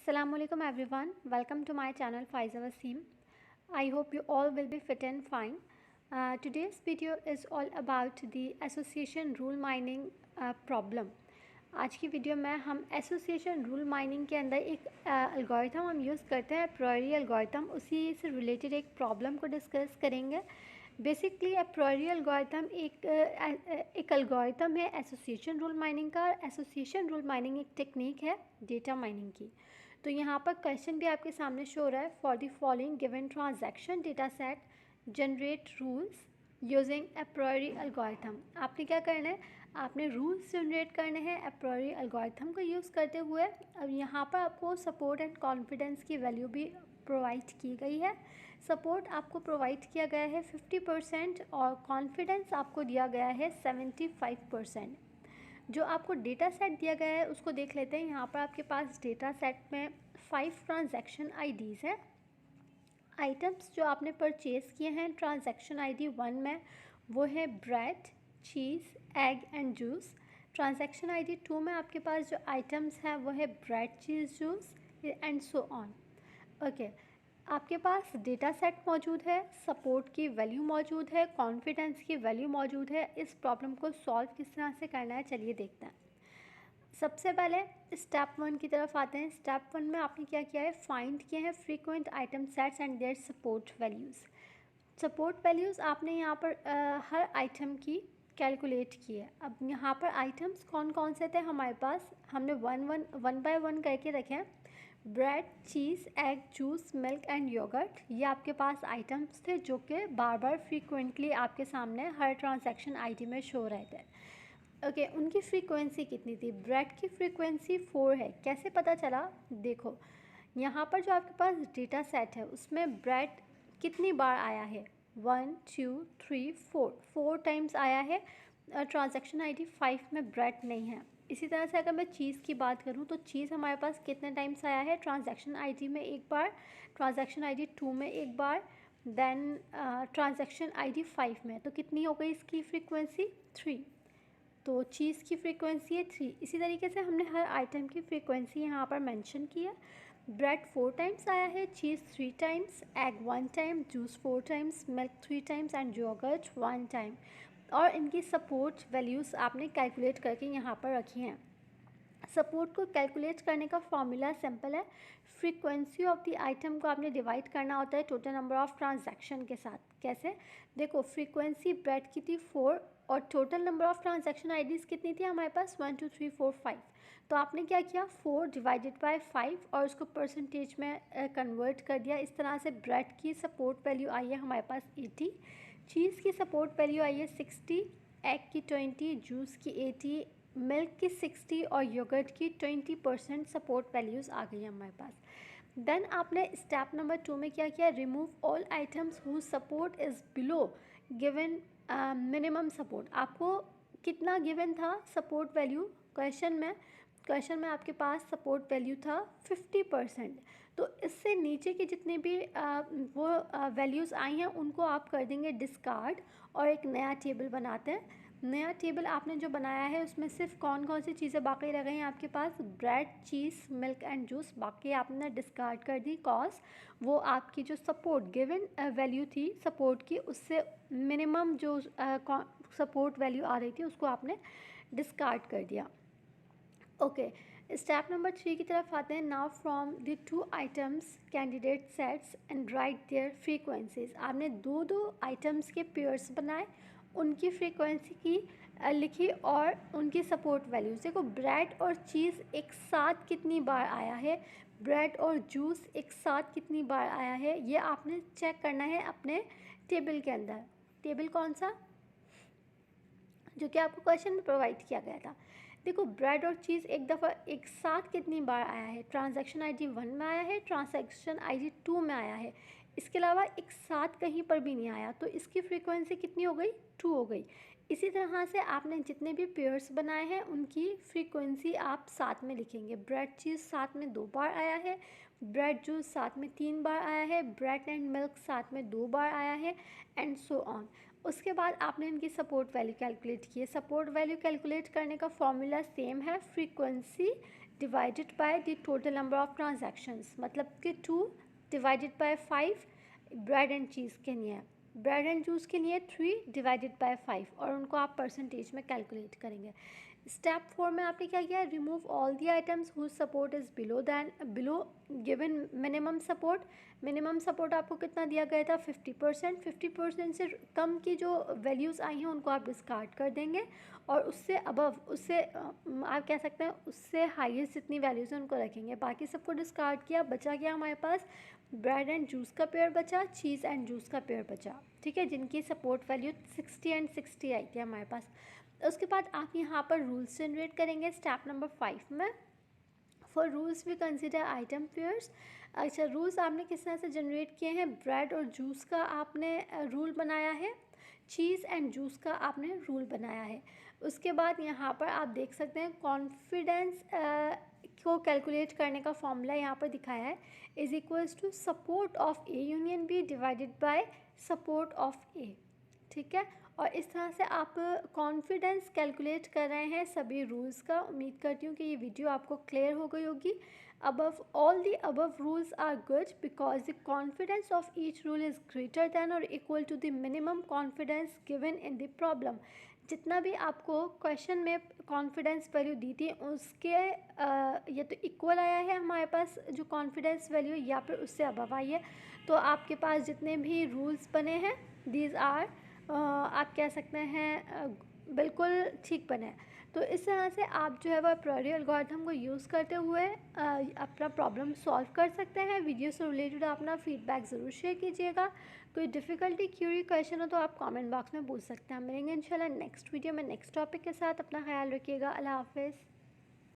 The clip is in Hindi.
Assalamualaikum everyone. Welcome to my channel Faiza Wasim. I hope you all will be fit and fine. Today's video is all about the association rule mining problem. आज की वीडियो में हम एसोसिएशन रूल माइनिंग के अंदर एक एल्गोरिथम हम यूज़ करते हैं, प्रायोरी एल्गोरिथम, उसी से रिलेटेड एक प्रॉब्लम को डिस्कस करेंगे। बेसिकली प्रायोरी एल्गोरिथम एक एल्गोरिथम है एसोसिएशन रूल माइनिंग का। एसोसिएशन रूल माइनिंग एक टेक्निक है डेटा माइनिंग की। तो यहाँ पर क्वेश्चन भी आपके सामने शो हो रहा है। For the following given transaction data set generate rules using A प्रायोरी algorithm. आपने क्या करना है, आपने रूल्स जनरेट करने हैं ए प्रायोरी एल्गोरिथम को यूज़ करते हुए। अब यहाँ पर आपको सपोर्ट एंड कॉन्फिडेंस की वैल्यू भी प्रोवाइड की गई है। सपोर्ट आपको प्रोवाइड किया गया है 50% और कॉन्फिडेंस आपको दिया गया है 75%। जो आपको डेटा सेट दिया गया है उसको देख लेते हैं। यहाँ पर आपके पास डेटा सेट में 5 ट्रांजैक्शन आईडीज़ हैं। आइटम्स जो आपने परचेज़ किए हैं ट्रांजैक्शन आईडी 1 में वो है bread, cheese, egg and juice. Transaction ID 2 में आपके पास जो आइटम्स हैं वो है bread, cheese, juice and so on. Okay, आपके पास डेटा सेट मौजूद है, सपोर्ट की वैल्यू मौजूद है, कॉन्फिडेंस की वैल्यू मौजूद है। इस प्रॉब्लम को सॉल्व किस तरह से करना है चलिए देखते हैं। सबसे पहले स्टेप 1 की तरफ आते हैं। स्टेप 1 में आपने क्या किया है, फाइंड किए हैं frequent item sets and their support values. Support values आपने यहाँ पर हर आइटम की कैलकुलेट की है। अब यहाँ पर आइटम्स कौन कौन से थे हमारे पास, हमने वन बाय वन करके रखे हैं। Bread, cheese, egg, juice, milk and yogurt, ये आपके पास आइटम्स थे जो कि बार बार फ्रीक्वेंटली आपके सामने हर ट्रांजैक्शन आईडी में शो रहे थे। ओके, उनकी फ्रीक्वेंसी कितनी थी? ब्रेड की फ्रीक्वेंसी 4 है। कैसे पता चला? देखो यहाँ पर जो आपके पास डेटा सेट है उसमें ब्रेड कितनी बार आया है, 1 2 3 4 टाइम्स आया है। ट्रांजैक्शन आईडी 5 में ब्रेड नहीं है। इसी तरह से अगर मैं चीज़ की बात करूँ तो चीज़ हमारे पास कितने टाइम्स आया है, ट्रांजैक्शन आईडी में एक बार, ट्रांजैक्शन आईडी 2 में एक बार, देन ट्रांजैक्शन आईडी 5 में। तो कितनी हो गई इसकी फ्रीक्वेंसी? 3। तो चीज़ की फ्रीक्वेंसी है 3। इसी तरीके से हमने हर आइटम की फ्रीक्वेंसी यहाँ पर मेंशन की है। ब्रेड 4 टाइम्स आया है, cheese 3 times, egg 1 time, juice 4 times, milk 3 times and yogurt 1 time. और इनकी सपोर्ट वैल्यूज़ आपने कैलकुलेट करके यहाँ पर रखी हैं। सपोर्ट को कैलकुलेट करने का फॉर्मूला सिंपल है। फ्रीक्वेंसी ऑफ द आइटम को आपने डिवाइड करना होता है टोटल नंबर ऑफ ट्रांजैक्शन के साथ। कैसे? देखो फ्रीक्वेंसी ब्रेड की थी 4 और total number of transaction IDs कितनी थी हमारे पास, 1 2 3 4 5। तो आपने क्या किया, 4 डिवाइडेड बाय 5 और उसको परसेंटेज में कन्वर्ट कर दिया। इस तरह से ब्रेड की सपोर्ट वैल्यू आई है हमारे पास 80, चीज़ की सपोर्ट वैल्यू आई है 60, एग की 20, जूस की 80, मिल्क की 60 और योगर्ट की 20% सपोर्ट वैल्यूज़ आ गई हैं हमारे पास। देन आपने स्टेप नंबर 2 में क्या किया, remove all items who support is below given minimum support. आपको कितना गिवन था सपोर्ट वैल्यू क्वेश्चन में आपके पास सपोर्ट वैल्यू था 50%। तो इससे नीचे के जितने भी वो वैल्यूज़ आई हैं उनको आप कर देंगे डिस्कार्ड और एक नया टेबल बनाते हैं। नया टेबल आपने जो बनाया है उसमें सिर्फ कौन कौन सी चीज़ें बाकी रह गई हैं आपके पास, bread, cheese, milk and juice, बाकी आपने डिस्कार्ड कर दी कॉज वो आपकी जो सपोर्ट गिवन वैल्यू थी सपोर्ट की उससे मिनिमम जो सपोर्ट वैल्यू आ रही थी उसको आपने डिस्कार्ड कर दिया। ओके, स्टेप नंबर 3 की तरफ आते हैं। Now from the 2 items candidate sets and write their frequencies. आपने दो आइटम्स के पेयर्स बनाए, उनकी फ्रीक्वेंसी की लिखी और उनकी सपोर्ट वैल्यूज। देखो ब्रेड और चीज़ एक साथ कितनी बार आया है, ब्रेड और जूस एक साथ कितनी बार आया है, ये आपने चेक करना है अपने टेबल के अंदर। टेबल कौन सा, जो कि आपको क्वेश्चन में प्रोवाइड किया गया था। देखो ब्रेड और चीज़ एक दफ़ा एक साथ कितनी बार आया है, ट्रांजैक्शन आईडी 1 में आया है, ट्रांजैक्शन आईडी 2 में आया है। इसके अलावा एक साथ कहीं पर भी नहीं आया, तो इसकी फ्रीक्वेंसी कितनी हो गई, 2 हो गई। इसी तरह से आपने जितने भी पेयर्स बनाए हैं उनकी फ्रीक्वेंसी आप साथ में लिखेंगे। ब्रेड चीज़ साथ में 2 बार आया है, ब्रेड जूस साथ में 3 बार आया है, ब्रेड एंड मिल्क साथ में 2 बार आया है एंड सो ऑन। उसके बाद आपने इनकी सपोर्ट वैल्यू कैलकुलेट की है। सपोर्ट वैल्यू कैलकुलेट करने का फॉर्मूला सेम है, frequency divided by the total number of transactions, मतलब कि 2 divided by 5 bread and cheese के लिए, ब्रेड एंड जूस के लिए 3 डिवाइडेड बाय 5, और उनको आप परसेंटेज में कैलकुलेट करेंगे। स्टेप 4 में आपने क्या किया, remove all the items whose support is below given minimum support. Minimum support आपको कितना दिया गया था, 50%। 50% से कम की जो वैल्यूज़ आई हैं उनको आप डिस्कार्ड कर देंगे, और उससे अबव, उससे आप कह सकते हैं उससे हाईएस्ट जितनी वैल्यूज़ हैं उनको रखेंगे। बाकी सबको डिस्कार्ड किया, बचा क्या हमारे पास, ब्रेड एंड जूस का पेयर बचा, चीज़ एंड जूस का पेयर बचा, ठीक है, जिनकी सपोर्ट वैल्यू 60 एंड 60 आई थी हमारे पास। उसके बाद आप यहाँ पर रूल्स जनरेट करेंगे स्टेप नंबर 5 में। For rules we consider item pairs. अच्छा, रूल्स आपने किस तरह से जनरेट किए हैं, ब्रेड और जूस का आपने रूल बनाया है, चीज़ एंड जूस का आपने रूल बनाया है। उसके बाद यहाँ पर आप देख सकते हैं कॉन्फिडेंस को कैलकुलेट करने का फॉर्मूला यहाँ पर दिखाया है, is equals to support of A union B divided by support of A, ठीक है। और इस तरह से आप कॉन्फिडेंस कैलकुलेट कर रहे हैं सभी रूल्स का। उम्मीद करती हूँ कि ये वीडियो आपको क्लियर हो गई होगी। Above all the above rules are good because the confidence of each rule is greater than और equal to the minimum confidence given in the problem. जितना भी आपको क्वेश्चन में कॉन्फिडेंस वैल्यू दी थी उसके या तो इक्वल आया है हमारे पास जो कॉन्फिडेंस वैल्यू, या फिर उससे अबव आई है। तो आपके पास जितने भी रूल्स बने हैं दीज आर आप कह सकते हैं बिल्कुल ठीक बने हैं। तो इस तरह से आप जो है वो प्योरी एल्गोरिथम को यूज़ करते हुए अपना प्रॉब्लम सॉल्व कर सकते हैं। वीडियो से रिलेटेड अपना फीडबैक ज़रूर शेयर कीजिएगा। कोई डिफ़िकल्टी क्यूरी क्वेश्चन हो तो आप कमेंट बॉक्स में पूछ सकते हैं। मिलेंगे इंशाल्लाह नेक्स्ट वीडियो में नेक्स्ट टॉपिक के साथ। अपना ख्याल रखिएगा। अल्लाह हाफ़िज़।